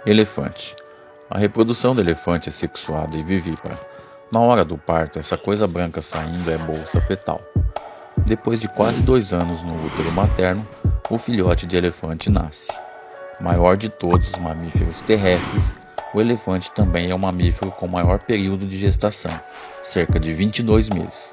Elefante. A reprodução do elefante é sexuada e vivípara. Na hora do parto, essa coisa branca saindo é bolsa fetal. Depois de quase 2 anos no útero materno, o filhote de elefante nasce. Maior de todos os mamíferos terrestres, o elefante também é o mamífero com maior período de gestação, cerca de 22 meses.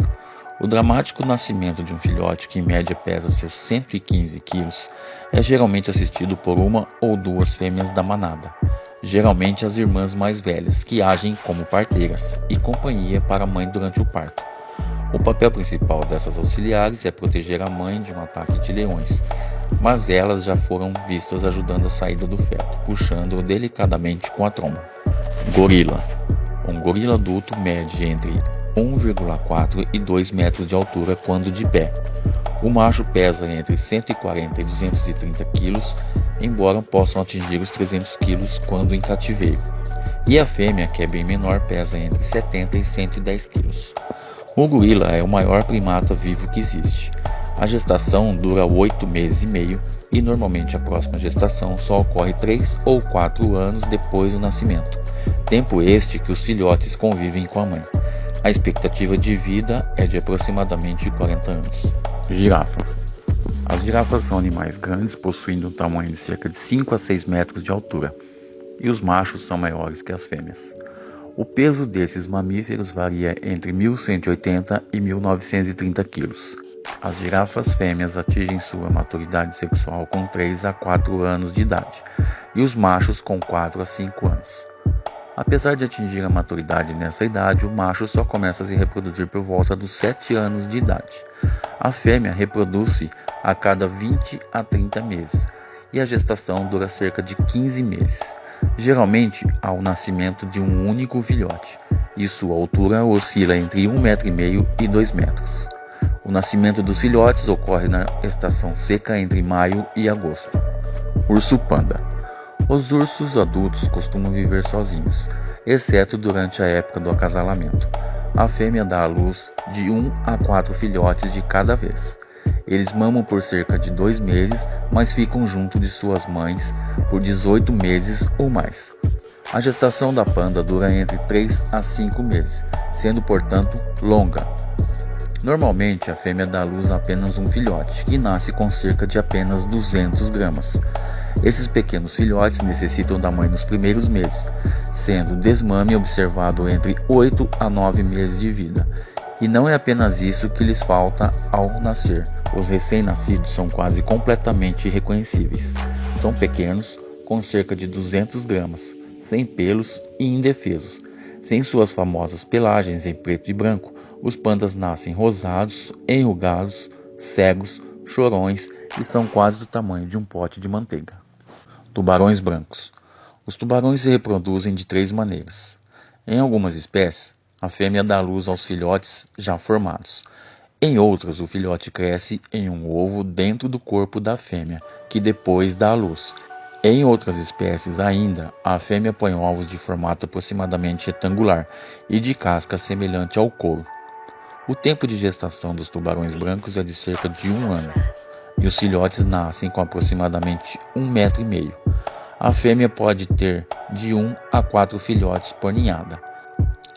O dramático nascimento de um filhote que em média pesa seus 115 quilos é geralmente assistido por uma ou duas fêmeas da manada, geralmente as irmãs mais velhas, que agem como parteiras e companhia para a mãe durante o parto. O papel principal dessas auxiliares é proteger a mãe de um ataque de leões, mas elas já foram vistas ajudando a saída do feto, puxando-o delicadamente com a tromba. Gorila. Um gorila adulto mede entre 1,4 e 2 metros de altura quando de pé. O macho pesa entre 140 e 230 quilos, embora possam atingir os 300 quilos quando em cativeiro. E a fêmea, que é bem menor, pesa entre 70 e 110 quilos. O gorila é o maior primata vivo que existe. A gestação dura 8 meses e meio e normalmente a próxima gestação só ocorre 3 ou 4 anos depois do nascimento, tempo este que os filhotes convivem com a mãe. A expectativa de vida é de aproximadamente 40 anos. Girafa. As girafas são animais grandes, possuindo um tamanho de cerca de 5 a 6 metros de altura, e os machos são maiores que as fêmeas. O peso desses mamíferos varia entre 1.180 e 1.930 quilos. As girafas fêmeas atingem sua maturidade sexual com 3 a 4 anos de idade, e os machos com 4 a 5 anos. Apesar de atingir a maturidade nessa idade, o macho só começa a se reproduzir por volta dos 7 anos de idade. A fêmea reproduz-se a cada 20 a 30 meses, e a gestação dura cerca de 15 meses, geralmente ao nascimento de um único filhote, e sua altura oscila entre 1,5 m e 2 metros. O nascimento dos filhotes ocorre na estação seca entre maio e agosto. Urso panda. Os ursos adultos costumam viver sozinhos, exceto durante a época do acasalamento. A fêmea dá à luz de 1 a 4 filhotes de cada vez. Eles mamam por cerca de 2 meses, mas ficam junto de suas mães por 18 meses ou mais. A gestação da panda dura entre 3 a 5 meses, sendo portanto longa. Normalmente a fêmea dá à luz a apenas um filhote, que nasce com cerca de apenas 200 gramas. Esses pequenos filhotes necessitam da mãe nos primeiros meses, sendo o desmame observado entre 8 a 9 meses de vida. E não é apenas isso que lhes falta ao nascer. Os recém-nascidos são quase completamente irreconhecíveis. São pequenos, com cerca de 200 gramas, sem pelos e indefesos. Sem suas famosas pelagens em preto e branco, os pandas nascem rosados, enrugados, cegos, chorões e são quase do tamanho de um pote de manteiga. Tubarões brancos. Os tubarões se reproduzem de 3 maneiras. Em algumas espécies, a fêmea dá luz aos filhotes já formados. Em outras, o filhote cresce em um ovo dentro do corpo da fêmea, que depois dá à luz. Em outras espécies ainda, a fêmea põe ovos de formato aproximadamente retangular e de casca semelhante ao couro. O tempo de gestação dos tubarões brancos é de cerca de 1 ano, e os filhotes nascem com aproximadamente 1,5 m. A fêmea pode ter de 1 a 4 filhotes por ninhada.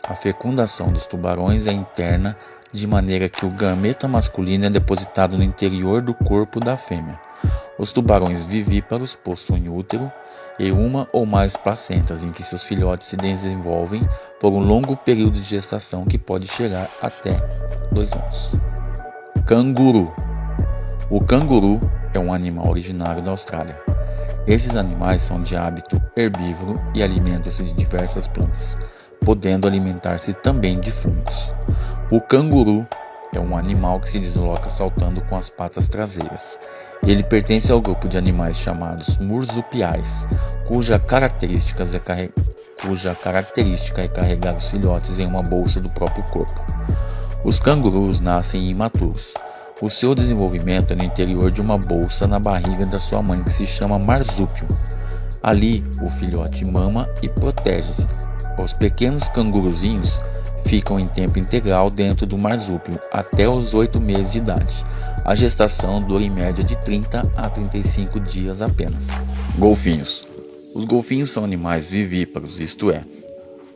A fecundação dos tubarões é interna, de maneira que o gameta masculino é depositado no interior do corpo da fêmea. Os tubarões vivíparos possuem útero e uma ou mais placentas em que seus filhotes se desenvolvem por um longo período de gestação que pode chegar até 2 anos. Canguru. O canguru é um animal originário da Austrália. Esses animais são de hábito herbívoro e alimentam-se de diversas plantas, podendo alimentar-se também de fungos. O canguru é um animal que se desloca saltando com as patas traseiras. Ele pertence ao grupo de animais chamados marsupiais, cuja característica é carregar os filhotes em uma bolsa do próprio corpo. Os cangurus nascem imaturos. O seu desenvolvimento é no interior de uma bolsa na barriga da sua mãe que se chama marsúpio. Ali, o filhote mama e protege-se. Os pequenos canguruzinhos ficam em tempo integral dentro do marsúpio até os 8 meses de idade. A gestação dura em média de 30 a 35 dias apenas. Golfinhos. Os golfinhos são animais vivíparos, isto é,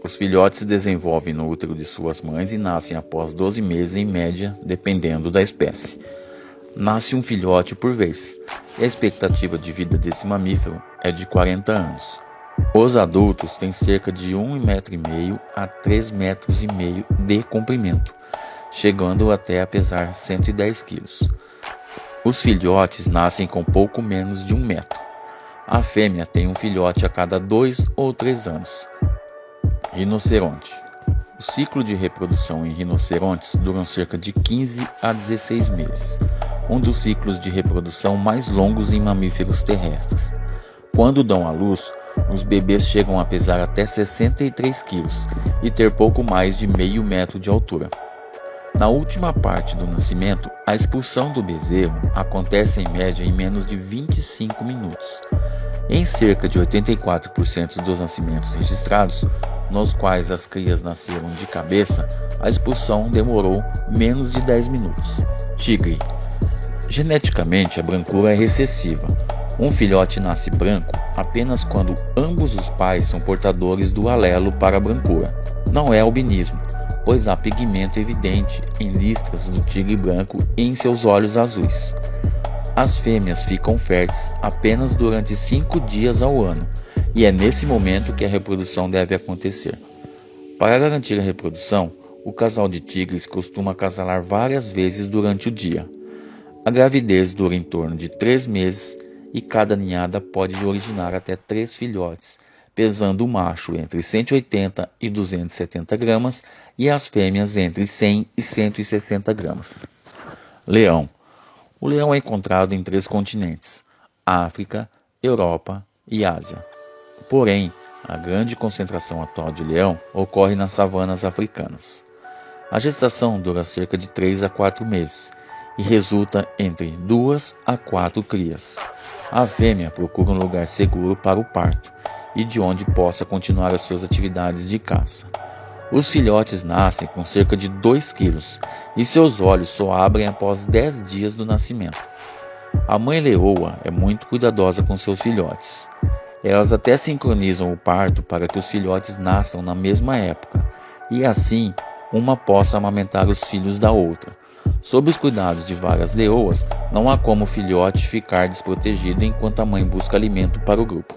os filhotes se desenvolvem no útero de suas mães e nascem após 12 meses em média, dependendo da espécie. Nasce um filhote por vez, e a expectativa de vida desse mamífero é de 40 anos. Os adultos têm cerca de 1,5 m a 3,5 m de comprimento, chegando até a pesar 110 kg. Os filhotes nascem com pouco menos de 1 metro. A fêmea tem um filhote a cada 2 ou 3 anos. Rinoceronte. O ciclo de reprodução em rinocerontes dura cerca de 15 a 16 meses, um dos ciclos de reprodução mais longos em mamíferos terrestres. Quando dão à luz, os bebês chegam a pesar até 63 kg e ter pouco mais de meio metro de altura. Na última parte do nascimento, a expulsão do bezerro acontece em média em menos de 25 minutos. Em cerca de 84% dos nascimentos registrados, nos quais as crias nasceram de cabeça, a expulsão demorou menos de 10 minutos. Tigre. Geneticamente, a brancura é recessiva. Um filhote nasce branco apenas quando ambos os pais são portadores do alelo para a brancura. Não é albinismo, pois há pigmento evidente em listras do tigre branco e em seus olhos azuis. As fêmeas ficam férteis apenas durante 5 dias ao ano, e é nesse momento que a reprodução deve acontecer. Para garantir a reprodução, o casal de tigres costuma acasalar várias vezes durante o dia. A gravidez dura em torno de 3 meses e cada ninhada pode originar até 3 filhotes, pesando o macho entre 180 e 270 gramas e as fêmeas entre 100 e 160 gramas. Leão. O leão é encontrado em 3 continentes: África, Europa e Ásia. Porém, a grande concentração atual de leão ocorre nas savanas africanas. A gestação dura cerca de 3 a 4 meses e resulta entre 2 a 4 crias. A fêmea procura um lugar seguro para o parto e de onde possa continuar as suas atividades de caça. Os filhotes nascem com cerca de 2 kg e seus olhos só abrem após 10 dias do nascimento. A mãe leoa é muito cuidadosa com seus filhotes. Elas até sincronizam o parto para que os filhotes nasçam na mesma época e assim uma possa amamentar os filhos da outra. Sob os cuidados de várias leoas, não há como o filhote ficar desprotegido enquanto a mãe busca alimento para o grupo.